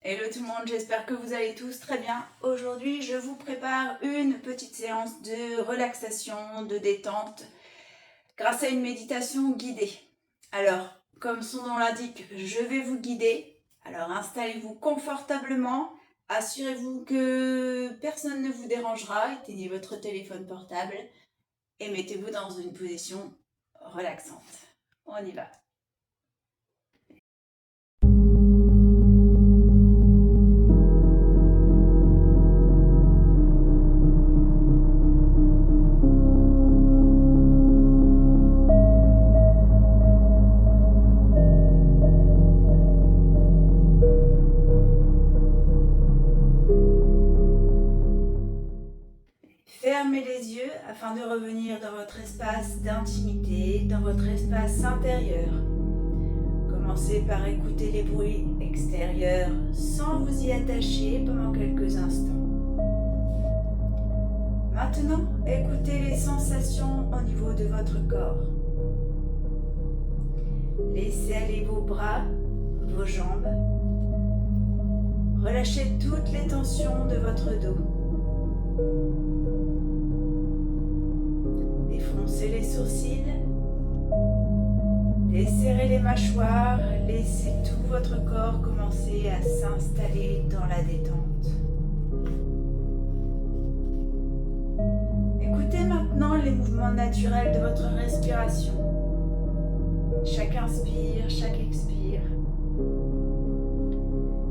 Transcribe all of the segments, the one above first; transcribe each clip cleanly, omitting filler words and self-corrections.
Hello tout le monde, j'espère que vous allez tous très bien. Aujourd'hui, je vous prépare une petite séance de relaxation, de détente, grâce à une méditation guidée. Alors, comme son nom l'indique, je vais vous guider. Alors, installez-vous confortablement, assurez-vous que personne ne vous dérangera, éteignez votre téléphone portable et mettez-vous dans une position relaxante. On y va. Fermez les yeux afin de revenir dans votre espace d'intimité, dans votre espace intérieur. Commencez par écouter les bruits extérieurs sans vous y attacher pendant quelques instants. Maintenant, écoutez les sensations au niveau de votre corps. Laissez aller vos bras, vos jambes. Relâchez toutes les tensions de votre dos. Défoncez les sourcils, desserrez les mâchoires, laissez tout votre corps commencer à s'installer dans la détente. Écoutez maintenant les mouvements naturels de votre respiration. Chaque inspire, chaque expire.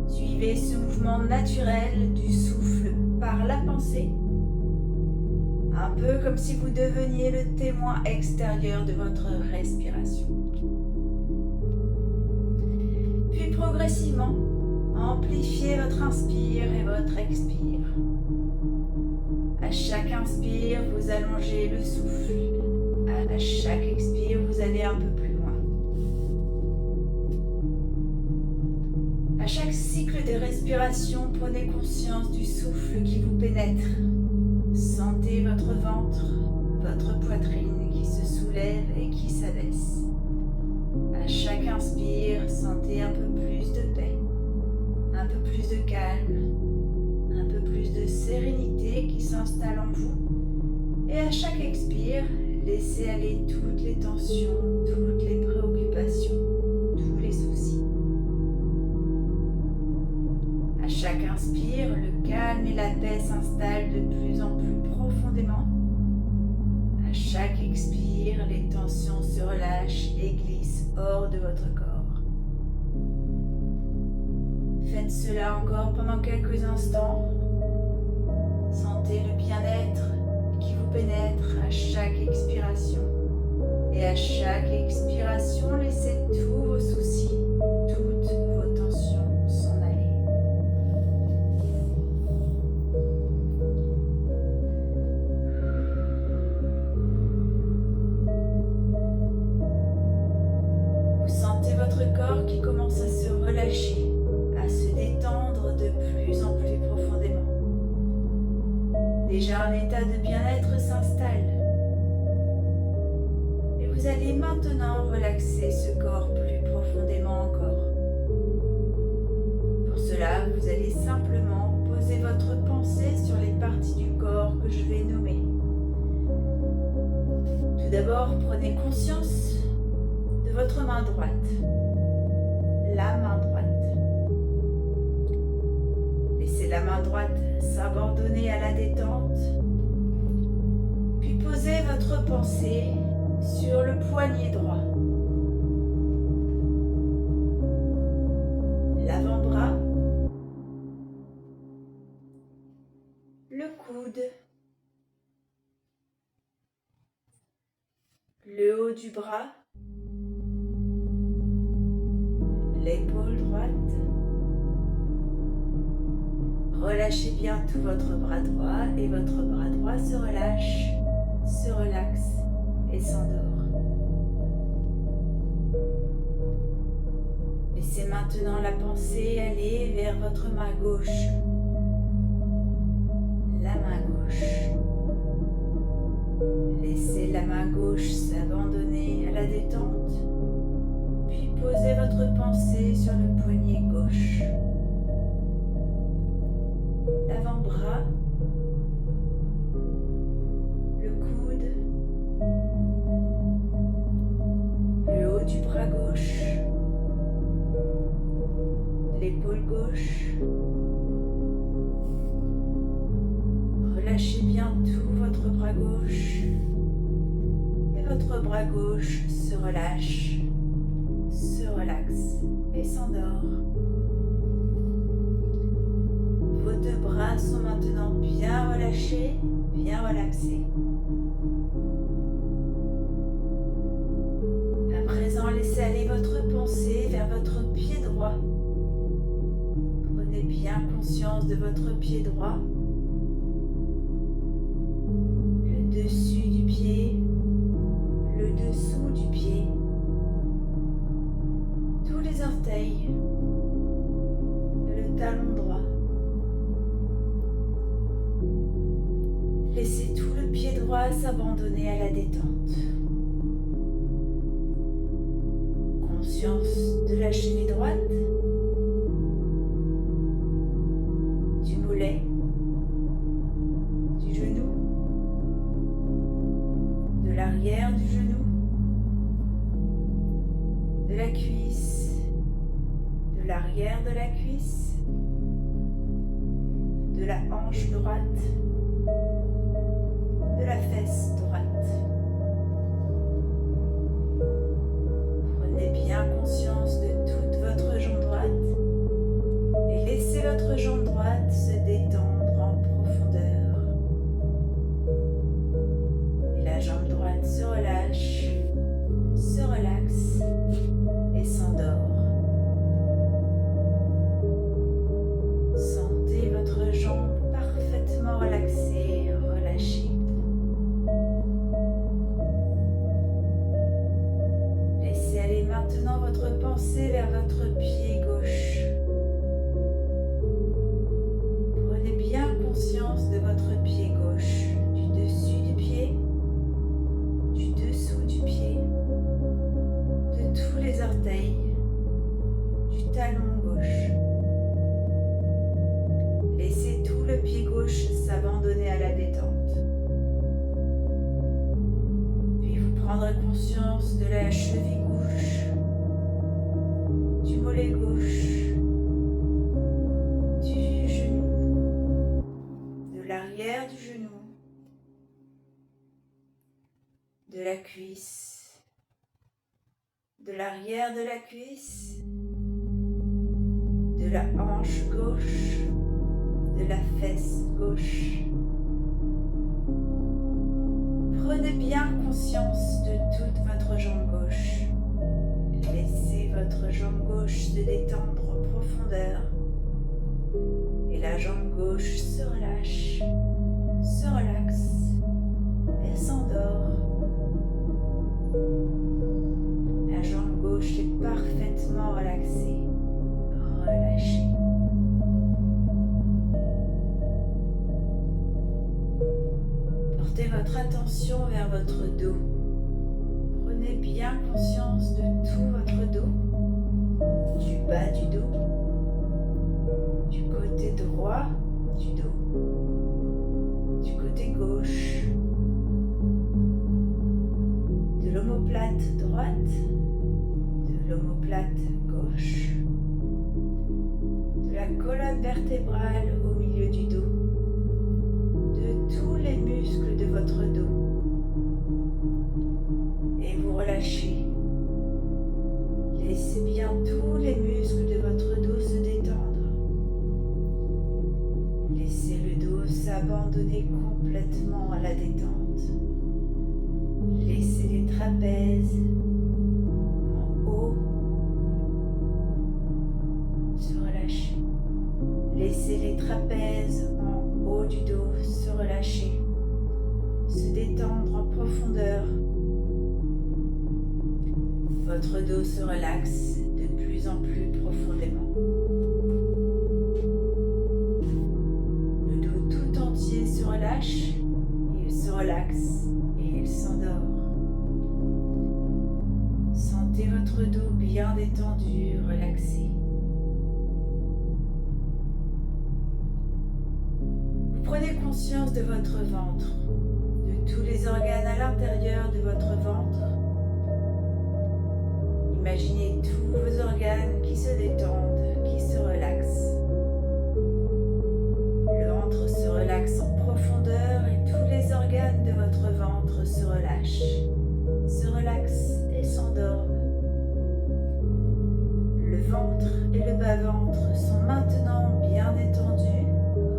Suivez ce mouvement naturel du souffle par la pensée. Un peu comme si vous deveniez le témoin extérieur de votre respiration. Puis progressivement, amplifiez votre inspire et votre expire. À chaque inspire, vous allongez le souffle. À chaque expire, vous allez un peu plus loin. À chaque cycle de respiration, prenez conscience du souffle qui vous pénètre. Sentez votre ventre, votre poitrine qui se soulève et qui s'abaisse. À chaque inspire, sentez un peu plus de paix, un peu plus de calme, un peu plus de sérénité qui s'installe en vous. Et à chaque expire, laissez aller toutes les tensions, toutes les préoccupations, tous les soucis. À chaque inspire, le calme et la paix s'installent de plus en plus profondément. À chaque expire, les tensions se relâchent et glissent hors de votre corps. Faites cela encore pendant quelques instants. Sentez le bien-être qui vous pénètre à chaque expiration. Et à chaque expiration, laissez tous vos soucis, toutes vos tensions s'en aller. Votre corps qui commence à se relâcher, à se détendre de plus en plus profondément. Déjà un état de bien-être s'installe. Et vous allez maintenant relaxer ce corps plus profondément encore. Pour cela, vous allez simplement poser votre pensée sur les parties du corps que je vais nommer. Tout d'abord, prenez conscience de votre main droite. La main droite. Laissez la main droite s'abandonner à la détente. Puis posez votre pensée sur le poignet droit. L'avant-bras. Le coude. Le haut du bras. L'épaule droite. Relâchez bien tout votre bras droit et votre bras droit se relâche, se relaxe et s'endort. Laissez maintenant la pensée aller vers votre main gauche. La main gauche. Laissez la main gauche s'abandonner à la détente. Puis posez votre pensée sur le poignet gauche. gauche. Relâchez bien tout votre bras gauche. Et votre bras gauche se relâche, se relaxe et s'endort. Vos deux bras sont maintenant bien relâchés, bien relaxés. À présent, laissez aller votre pensée vers votre pied droit. Prenez bien conscience de votre pied droit, le dessus du pied, le dessous du pied, tous les orteils, le talon droit. Laissez tout le pied droit s'abandonner à la détente. Conscience de la cheville droite, du mollet, du genou, de l'arrière du genou, de la cuisse, de l'arrière de la cuisse, de la hanche droite, de la fesse droite. Prenez bien conscience de toute votre jambe droite et laissez votre jambe droite se détendre en profondeur. Et la jambe droite se relâche, se relaxe et s'endort. Sentez votre jambe parfaitement relaxée, relâchée. Laissez aller maintenant votre pensée vers votre pied gauche. Prenez bien conscience de votre pied gauche, du dessus du pied, du dessous du pied, de tous les orteils, du talon gauche. Laissez tout le pied gauche s'abandonner à la détente. Puis vous prendrez conscience de la cheville gauche, du mollet gauche, du genou, de l'arrière du genou, de la cuisse, de l'arrière de la cuisse, de la hanche gauche, de la fesse gauche. Prenez bien conscience de toute votre jambe gauche. Laissez votre jambe gauche se détendre en profondeur. Et la jambe gauche se relâche, se relaxe et s'endort. La jambe gauche est parfaitement relaxée, relâchée. Portez votre attention vers votre dos. Prenez bien conscience de tout votre dos, du bas du dos, du côté droit du dos, du côté gauche, de l'omoplate droite, de l'omoplate gauche, de la colonne vertébrale au milieu du dos, de tous les muscles de votre dos. Et vous relâchez. Laissez bien tous les muscles de votre dos se détendre. Laissez le dos s'abandonner complètement à la détente. Laissez les trapèzes en haut se relâcher. Laissez les trapèzes en haut du dos se relâcher, se détendre en profondeur. Votre dos se relaxe de plus en plus profondément. Le dos tout entier se relâche, il se relaxe et il s'endort. Sentez votre dos bien détendu, relaxé. Vous prenez conscience de votre ventre, de tous les organes à l'intérieur de votre ventre. Imaginez tous vos organes qui se détendent, qui se relaxent. Le ventre se relaxe en profondeur et tous les organes de votre ventre se relâchent, se relaxent et s'endorment. Le ventre et le bas-ventre sont maintenant bien détendus,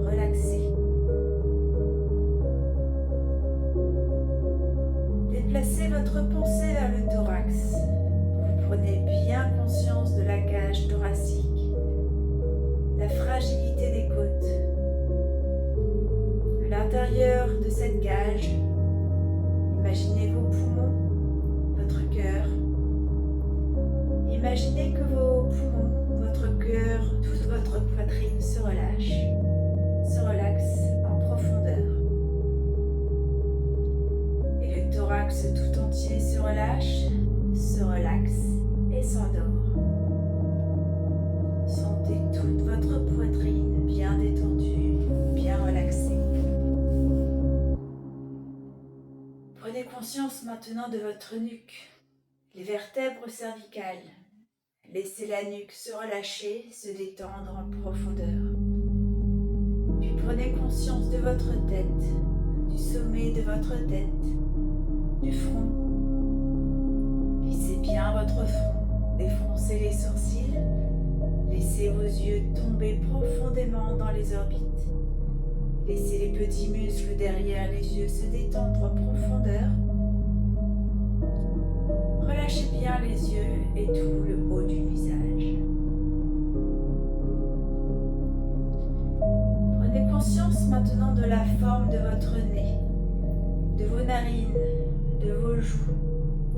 relaxés. Déplacez votre pensée vers le thorax. Vous prenez bien conscience de la cage thoracique, la fragilité des côtes. À l'intérieur de cette cage, imaginez vos poumons, votre cœur. Imaginez que vos poumons, votre cœur, toute votre poitrine se relâche, se relaxe en profondeur. Et le thorax tout entier se relâche, se relaxe et s'endort. Sentez toute votre poitrine bien détendue, bien relaxée. Prenez conscience maintenant de votre nuque, les vertèbres cervicales. Laissez la nuque se relâcher, se détendre en profondeur. Puis prenez conscience de votre tête, du sommet de votre tête, du front. Lissez bien votre front, défoncez les sourcils, laissez vos yeux tomber profondément dans les orbites. Laissez les petits muscles derrière les yeux se détendre en profondeur. Relâchez bien les yeux et tout le haut du visage. Prenez conscience maintenant de la forme de votre nez, de vos narines, de vos joues,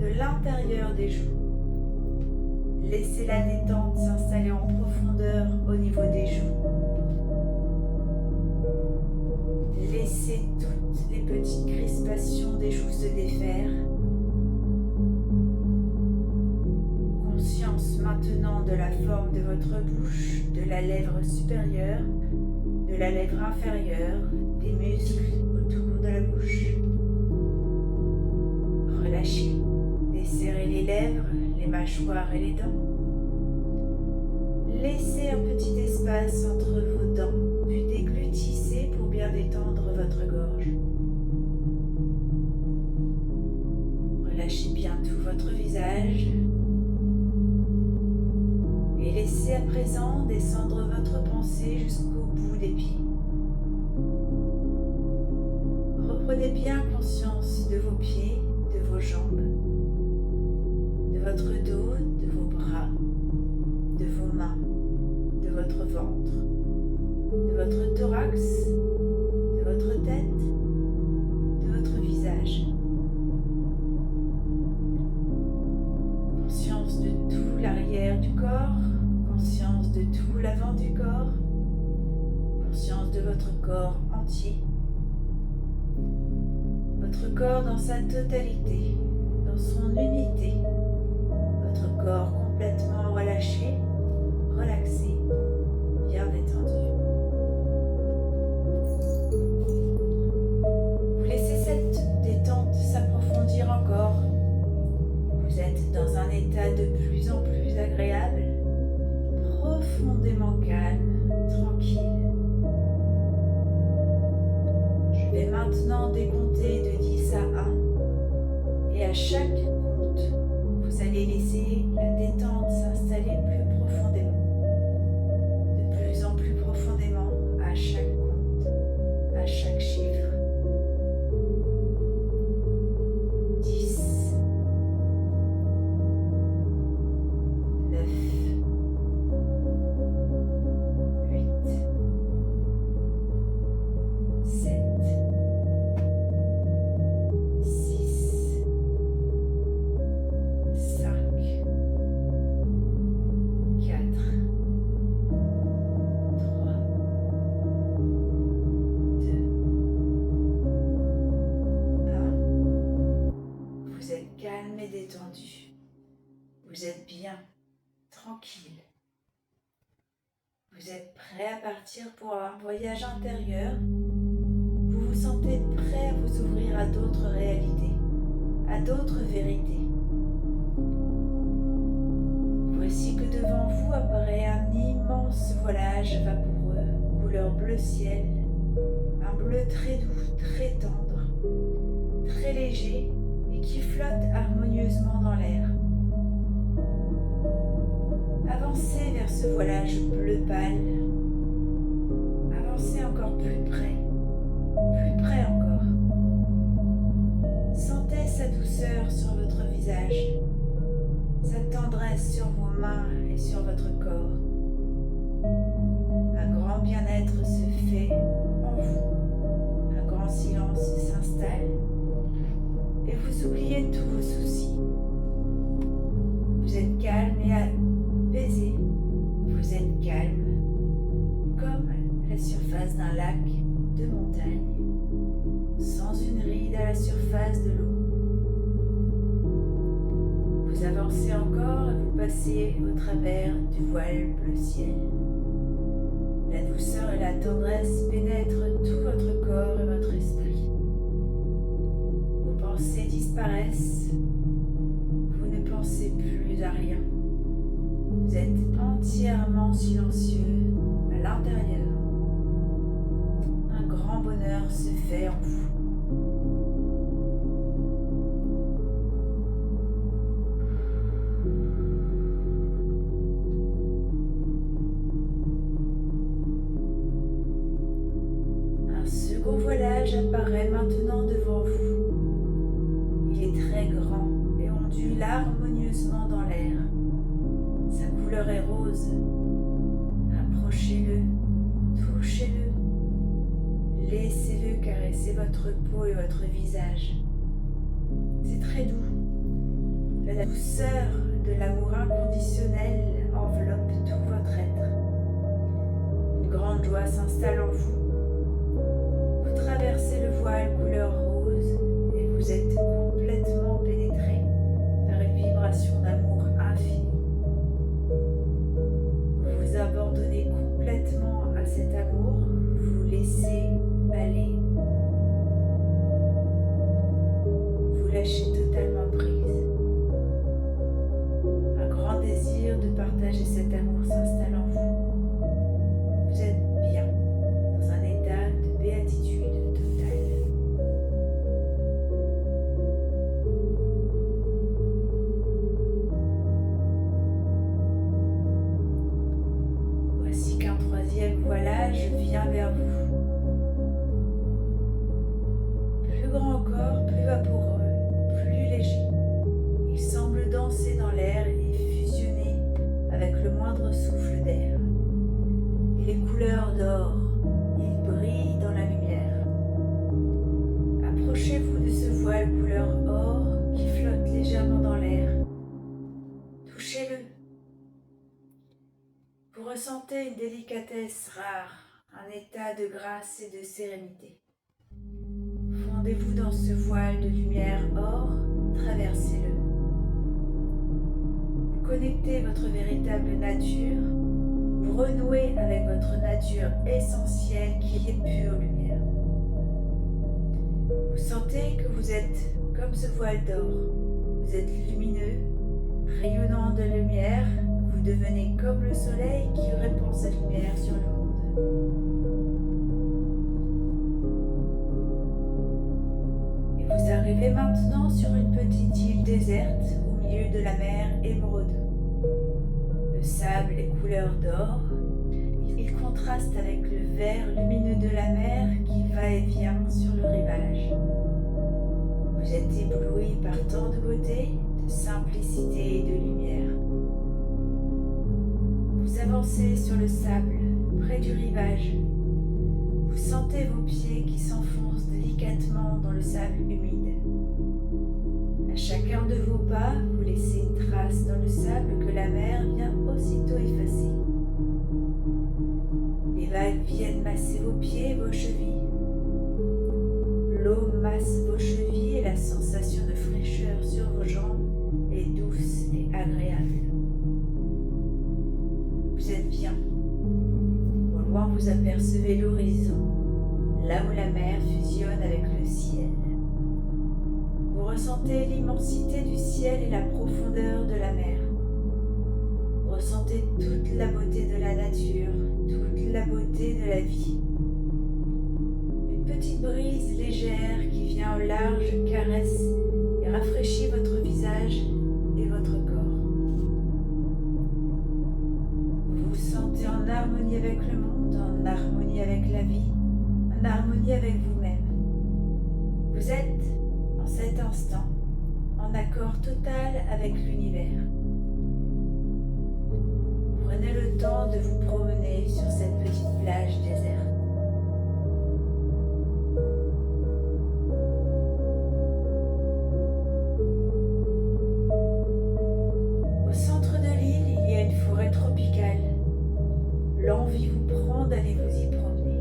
de l'intérieur des joues. Laissez la détente s'installer en profondeur au niveau des joues. Laissez toutes les petites crispations des joues se défaire. Conscience maintenant de la forme de votre bouche, de la lèvre supérieure, de la lèvre inférieure, des muscles autour de la bouche. Relâchez, desserrez les lèvres, les mâchoires et les dents. Laissez un petit espace entre vos dents, puis déglutissez pour bien détendre votre gorge. Relâchez bien tout votre visage. Et laissez à présent descendre votre pensée jusqu'au bout des pieds. Reprenez bien conscience de vos pieds, de vos jambes, de votre dos, de vos bras, de vos mains, de votre ventre, de votre thorax, de votre tête, de votre visage. Conscience de tout l'arrière du corps, conscience de tout l'avant du corps, conscience de votre corps entier, votre corps dans sa totalité, dans son unité, votre corps complètement relâché, relaxé, bien détendu. Vous laissez cette détente s'approfondir encore. Vous êtes dans un état de plus en plus agréable, profondément calme, tranquille. Je vais maintenant décompter de 10 à 1 et à chaque compte, vous allez laisser la détente s'installer plus profondément, de plus en plus profondément à chaque compte, à chaque chiffre. 10, 9, 8, 7, 6, 5, 4, 3, 2, 1. Vous êtes calme et détendu. Vous êtes bien, tranquille. Vous êtes prêt à partir pour un voyage intérieur. Vous vous sentez prêt à vous ouvrir à d'autres réalités, à d'autres vérités. voilage vaporeux, couleur bleu ciel, un bleu très doux, très tendre, très léger et qui flotte harmonieusement dans l'air. Avancez vers ce voilage bleu pâle. Avancez encore plus près encore. Sentez sa douceur sur votre visage, sa tendresse sur vos mains et sur votre corps. Un grand bien-être se fait en vous. Un grand silence s'installe et vous oubliez tous vos soucis. Vous êtes calme et apaisé. Vous êtes calme comme la surface d'un lac de montagne, sans une ride à la surface de l'eau. Vous avancez encore et vous passez au travers du voile bleu ciel. La douceur et la tendresse pénètrent tout votre corps et votre esprit. Vos pensées disparaissent. Vous ne pensez plus à rien. Vous êtes entièrement silencieux à l'intérieur. Un grand bonheur se fait en vous. Un second voilage apparaît maintenant devant vous. Il est très grand et ondule harmonieusement dans l'air. Sa couleur est rose. Approchez-le, touchez-le. Laissez-le caresser votre peau et votre visage. C'est très doux. La douceur de l'amour inconditionnel enveloppe tout votre être. Une grande joie s'installe en vous. Vous traversez le voile couleur rose et vous êtes complètement pénétré par une vibration d'amour infini. Vous vous abandonnez complètement à cet amour, vous laissez aller. Vous lâchez totalement prise. Un grand désir de partager cet amour s'installe en vous. Vous êtes bien, dans un état de béatitude totale. Voici qu'un troisième voilage vient vers vous. Plus grand encore, plus vaporeux, plus léger. Il semble danser dans l'air et fusionner avec le moindre souffle d'air. Il est couleur d'or, il brille dans la lumière. Approchez-vous de ce voile couleur or qui flotte légèrement dans l'air. Touchez-le. Vous ressentez une délicatesse rare, un état de grâce et de sérénité. Fondez-vous dans ce voile de lumière or, traversez-le. Vous connectez votre véritable nature, vous renouez avec votre nature essentielle qui est pure lumière. Vous sentez que vous êtes comme ce voile d'or, vous êtes lumineux, rayonnant de lumière, vous devenez comme le soleil qui répand sa lumière sur le monde. Vous arrivez maintenant sur une petite île déserte au milieu de la mer émeraude. Le sable est couleur d'or. Il contraste avec le vert lumineux de la mer qui va et vient sur le rivage. Vous êtes ébloui par tant de beauté, de simplicité et de lumière. Vous avancez sur le sable, près du rivage. Vous sentez vos pieds qui s'enfoncent délicatement dans le sable humide. À chacun de vos pas, vous laissez une trace dans le sable que la mer vient aussitôt effacer. Les vagues viennent masser vos pieds et vos chevilles. L'eau masse vos chevilles et la sensation de fraîcheur sur vos jambes est douce et agréable. Vous êtes bien. Au loin, vous apercevez l'horizon, là où la mer fusionne avec le ciel. Vous ressentez l'immensité du ciel et la profondeur de la mer. Vous Ressentez toute la beauté de la nature, toute la beauté de la vie. Une petite brise légère qui vient au large caresse et rafraîchit votre visage et votre corps. Vous vous sentez en harmonie avec le monde, en harmonie avec la vie, en harmonie avec vous-même. Vous êtes, en cet instant, en accord total avec l'univers. Prenez le temps de vous promener sur cette petite plage déserte. Au centre de l'île, il y a une forêt tropicale. L'envie vous prend d'aller vous y promener.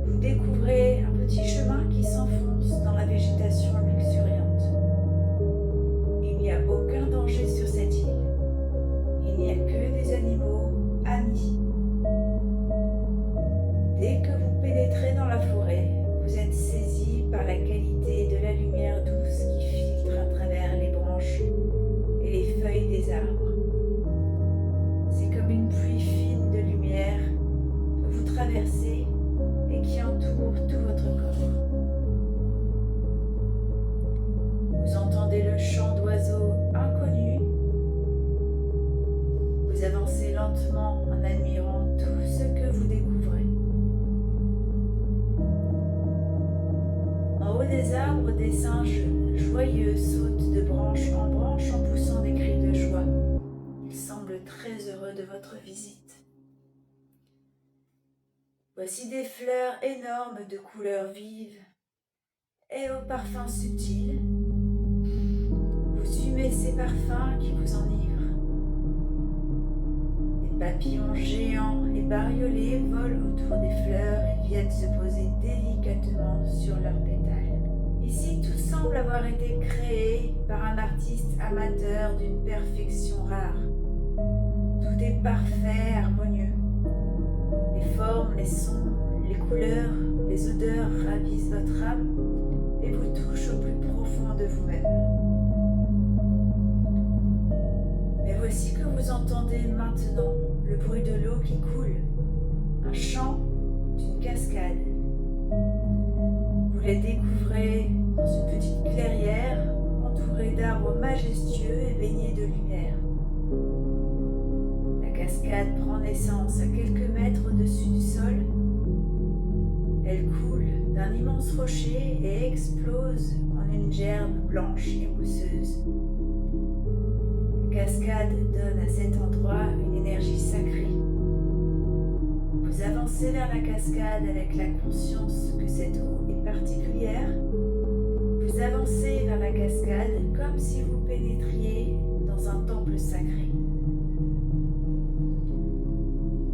Vous découvrez un petit chemin qui s'enfonce dans la végétation luxuriante. Il n'y a aucun danger sur cette île. Il n'y a que des animaux amis. Dès que vous pénétrez dans la forêt, vous êtes saisi par la qualité de la lumière douce qui filtre à travers les branches et les feuilles des arbres. C'est comme une pluie fine de lumière que vous traversez et qui entoure tout votre corps. Vous entendez le chant d'oiseaux inconnus. Vous avancez lentement en admirant tout ce que vous découvrez. En haut des arbres, des singes joyeux sautent de branche en branche en poussant des cris de joie. Ils semblent très heureux de votre visite. Voici des fleurs énormes de couleurs vives et aux parfums subtils. Vous humez ces parfums qui vous enivrent. Papillons géants et bariolés volent autour des fleurs et viennent se poser délicatement sur leurs pétales. Ici, tout semble avoir été créé par un artiste amateur d'une perfection rare. Tout est parfait, harmonieux. Les formes, les sons, les couleurs, les odeurs ravissent votre âme et vous touchent au plus profond de vous-même. Mais voici que vous entendez maintenant le bruit de l'eau qui coule, un chant d'une cascade. Vous les découvrez dans une petite clairière entourée d'arbres majestueux et baignés de lumière. La cascade prend naissance à quelques mètres au-dessus du sol. Elle coule d'un immense rocher et explose en une gerbe blanche et mousseuse. La cascade donne à cet endroit une énergie sacrée. Vous avancez vers la cascade avec la conscience que cette eau est particulière. Vous avancez vers la cascade comme si vous pénétriez dans un temple sacré.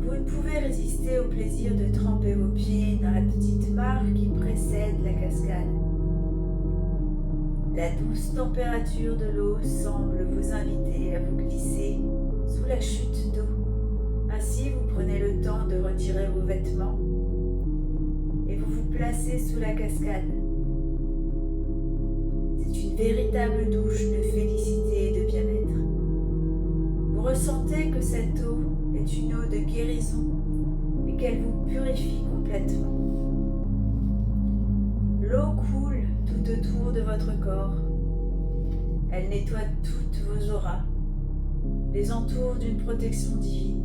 Vous ne pouvez résister au plaisir de tremper vos pieds dans la petite mare qui précède la cascade. La douce température de l'eau semble vous inviter à vous glisser sous la chute d'eau. Ainsi, vous prenez le temps de retirer vos vêtements et vous vous placez sous la cascade. C'est une véritable douche de félicité et de bien-être. Vous ressentez que cette eau est une eau de guérison et qu'elle vous purifie complètement. L'eau coule tout autour de votre corps. Elle nettoie toutes vos auras, les entoure d'une protection divine.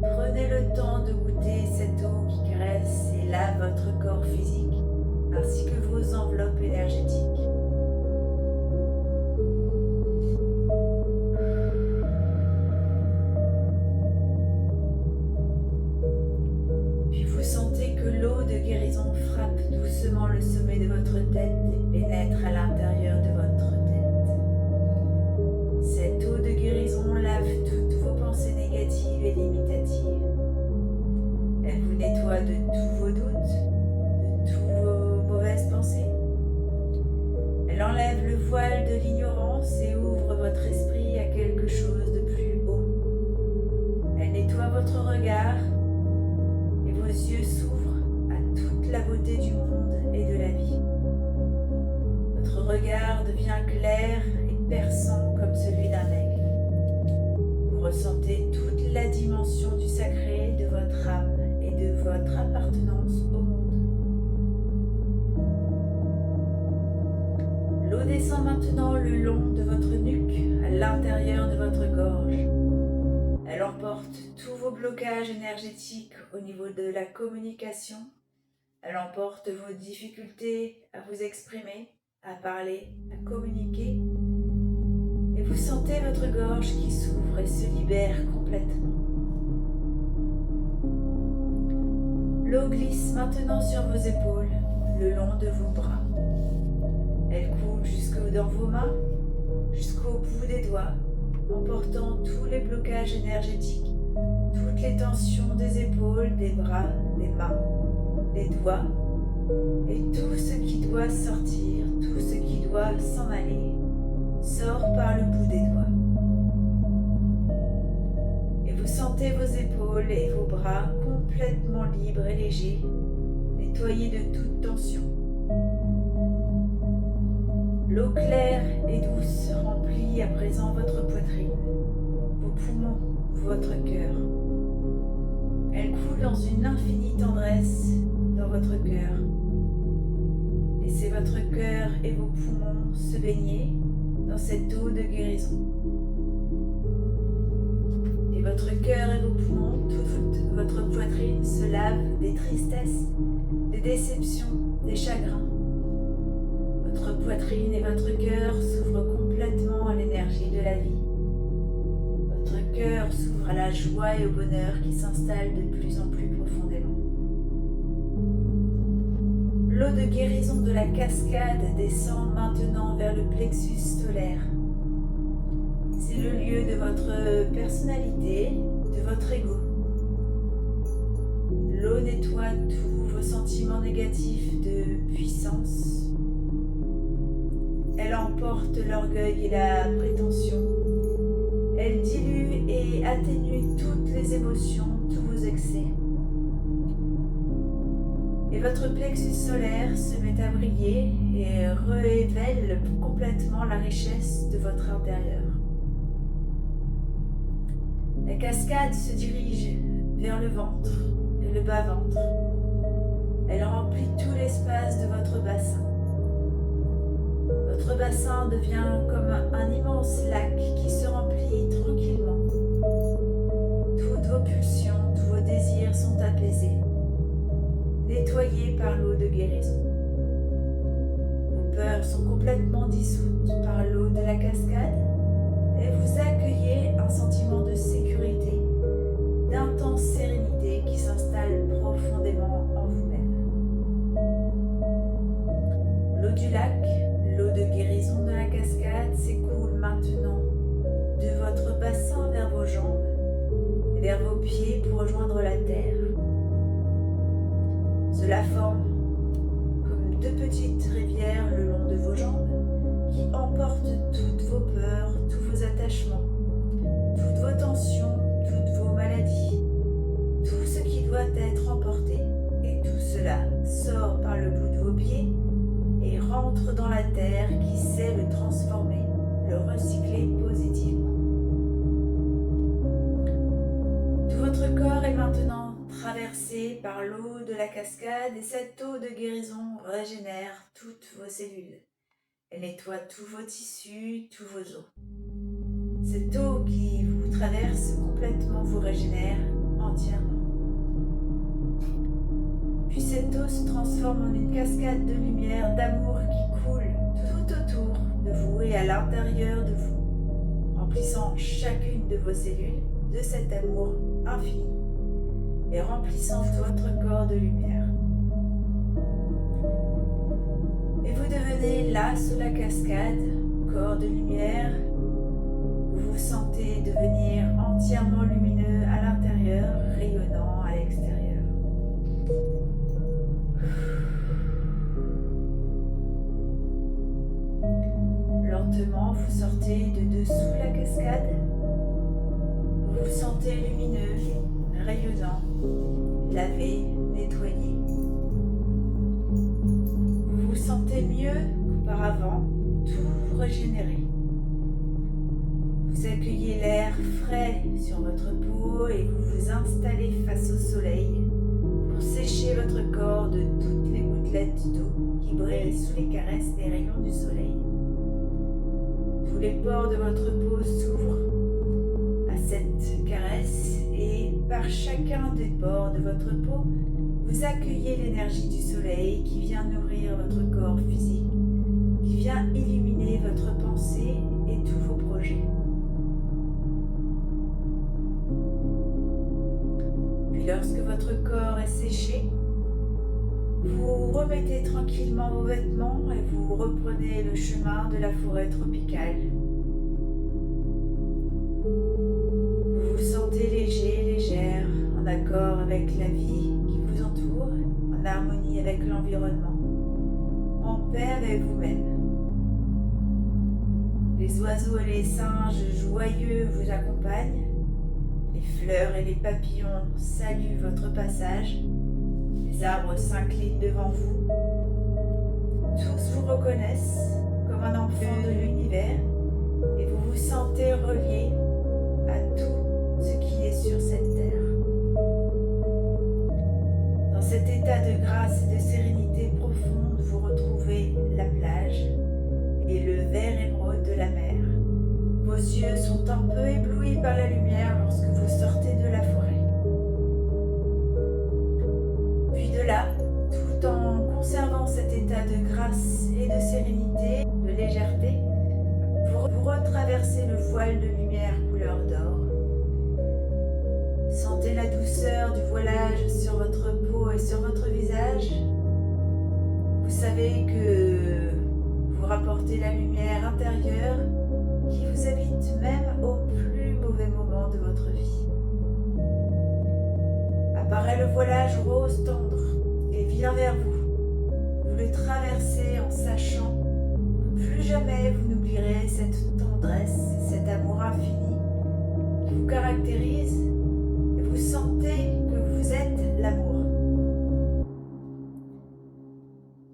Prenez le temps de goûter cette eau qui caresse et lave votre corps physique, ainsi que vos enveloppes énergétiques. Puis vous sentez que l'eau de guérison frappe doucement le sommet de votre tête et pénètre à l'intérieur de votre tête. Cette eau de guérison lave toutes vos pensées négatives et limitatives. Elle vous nettoie de tous vos doutes, de toutes vos mauvaises pensées. Elle enlève le voile de l'ignorance et ouvre votre esprit à quelque chose de plus haut. Elle nettoie votre regard et vos yeux s'ouvrent à toute la beauté du monde et de la vie. Votre regard devient clair et perçant comme celui d'un aigle. le long de votre nuque, à l'intérieur de votre gorge. Elle emporte tous vos blocages énergétiques au niveau de la communication. Elle emporte vos difficultés à vous exprimer, à parler, à communiquer. Et vous sentez votre gorge qui s'ouvre et se libère complètement. L'eau glisse maintenant sur vos épaules, le long de vos bras. Elle coule jusque dans vos mains, jusqu'au bout des doigts, emportant tous les blocages énergétiques, toutes les tensions des épaules, des bras, des mains, des doigts, et tout ce qui doit sortir, tout ce qui doit s'en aller, sort par le bout des doigts. Et vous sentez vos épaules et vos bras complètement libres et légers, nettoyés de toute tension. L'eau claire et douce remplit à présent votre poitrine, vos poumons, votre cœur. Elle coule dans une infinie tendresse dans votre cœur. Laissez votre cœur et vos poumons se baigner dans cette eau de guérison. Et votre cœur et vos poumons, toute votre poitrine se lave des tristesses, des déceptions, des chagrins. Votre poitrine et votre cœur s'ouvrent complètement à l'énergie de la vie. Votre cœur s'ouvre à la joie et au bonheur qui s'installe de plus en plus profondément. L'eau de guérison de la cascade descend maintenant vers le plexus solaire. C'est le lieu de votre personnalité, de votre ego. L'eau nettoie tous vos sentiments négatifs de puissance. Elle emporte l'orgueil et la prétention. Elle dilue et atténue toutes les émotions, tous vos excès. Et votre plexus solaire se met à briller et révèle complètement la richesse de votre intérieur. La cascade se dirige vers le ventre et le bas-ventre. Elle remplit tout l'espace de votre bassin. Votre bassin devient comme un immense lac qui se remplit tranquillement. Toutes vos pulsions, tous vos désirs sont apaisés, nettoyés par l'eau de guérison. Vos peurs sont complètement dissoutes par l'eau de la cascade et vous accueillez un sentiment de sécurité, d'intense sérénité qui s'installe profondément en vous-même. L'eau du lac, l'eau de guérison de la cascade s'écoule maintenant de votre bassin vers vos jambes et vers vos pieds pour rejoindre la terre. Cela forme comme deux petites rivières le long de vos jambes qui emportent toutes vos peurs, tous vos attachements, toutes vos tensions, toutes vos maladies, tout ce qui doit être emporté. Et tout cela sort par le bout de vos pieds et rentre dans la terre qui sait le transformer, le recycler positivement. Tout votre corps est maintenant traversé par l'eau de la cascade et cette eau de guérison régénère toutes vos cellules. Elle nettoie tous vos tissus, tous vos os. Cette eau qui vous traverse complètement vous régénère entièrement. Puis cette eau se transforme en une cascade de lumière, d'amour qui coule tout autour de vous et à l'intérieur de vous, remplissant chacune de vos cellules de cet amour infini et remplissant votre corps de lumière. Et vous devenez là sous la cascade, corps de lumière. Vous vous sentez devenir entièrement lumineux à l'intérieur, rayonnant à l'extérieur. Lentement, vous sortez de dessous la cascade. Vous vous sentez lumineux, rayonnant, lavé, nettoyé. Vous vous sentez mieux qu'auparavant, tout régénéré. Vous accueillez l'air frais sur votre peau et vous vous installez face au soleil pour sécher votre corps de toutes les gouttelettes d'eau qui brillent sous les caresses des rayons du soleil. Tous les pores de votre peau s'ouvrent à cette caresse et par chacun des pores de votre peau, vous accueillez l'énergie du soleil qui vient nourrir votre corps physique, qui vient illuminer votre pensée et tous vos projets. Puis lorsque votre corps est séché, vous remettez tranquillement vos vêtements et vous reprenez le chemin de la forêt tropicale. Vous vous sentez léger, légère, en accord avec la vie qui vous entoure, en harmonie avec l'environnement, en paix avec vous-même. Les oiseaux et les singes joyeux vous accompagnent, les fleurs et les papillons saluent votre passage, les arbres s'inclinent devant vous. Tous vous reconnaissent comme un enfant de l'univers et vous vous sentez relié à tout ce qui est sur cette terre. Dans cet état de grâce et de sérénité profonde, vous retrouvez la plage et le vert émeraude de la mer. Vos yeux sont un peu éblouis par la lumière lorsque vous sortez de la forêt. Puis de là, tout en conservant cet état de grâce et de sérénité, de légèreté, vous retraversez le voile de lumière couleur d'or. Sentez la douceur du voilage sur votre peau et sur votre visage. Vous savez que vous rapportez la lumière intérieure qui vous habite même au plus mauvais moment de votre vie. Apparaît le voilage rose tendre et vient vers vous. Vous le traversez en sachant que plus jamais vous n'oublierez cette tendresse, cet amour infini qui vous caractérise et vous sentez que vous êtes l'amour.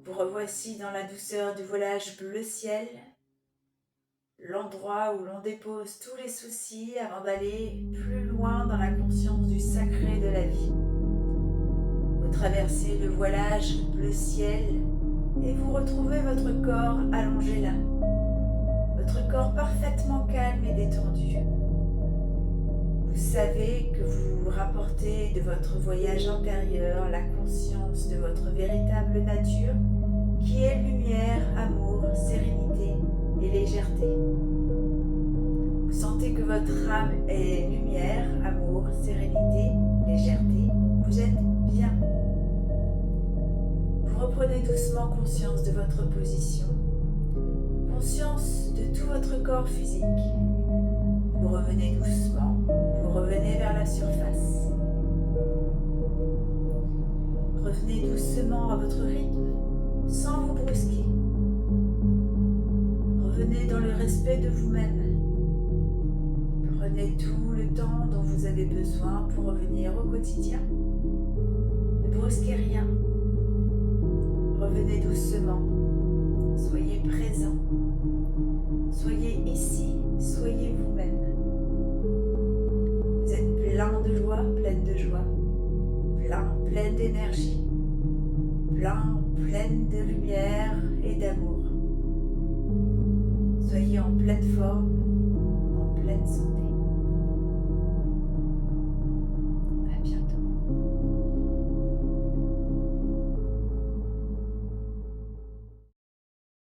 Vous revoici dans la douceur du voilage bleu ciel, l'endroit où l'on dépose tous les soucis avant d'aller plus loin dans la conscience du sacré de la vie. Vous traversez le voilage bleu ciel et vous retrouvez votre corps allongé là, votre corps parfaitement calme et détendu. Vous savez que vous rapportez de votre voyage intérieur la conscience de votre véritable nature qui est lumière, amour, sérénité et légèreté. Vous sentez que votre âme est lumière, amour, sérénité, légèreté. Vous êtes bien. Vous reprenez doucement conscience de votre position, conscience de tout votre corps physique. Vous revenez doucement, vous revenez vers la surface. Revenez doucement à votre rythme, sans vous brusquer. Revenez dans le respect de vous-même. Prenez tout le temps dont vous avez besoin pour revenir au quotidien. Ne brusquez rien. Revenez doucement. Soyez présent. Soyez ici, soyez vous-même. Vous êtes plein de joie, pleine de joie. Pleine d'énergie. Pleine de lumière et d'amour. Soyez en pleine forme,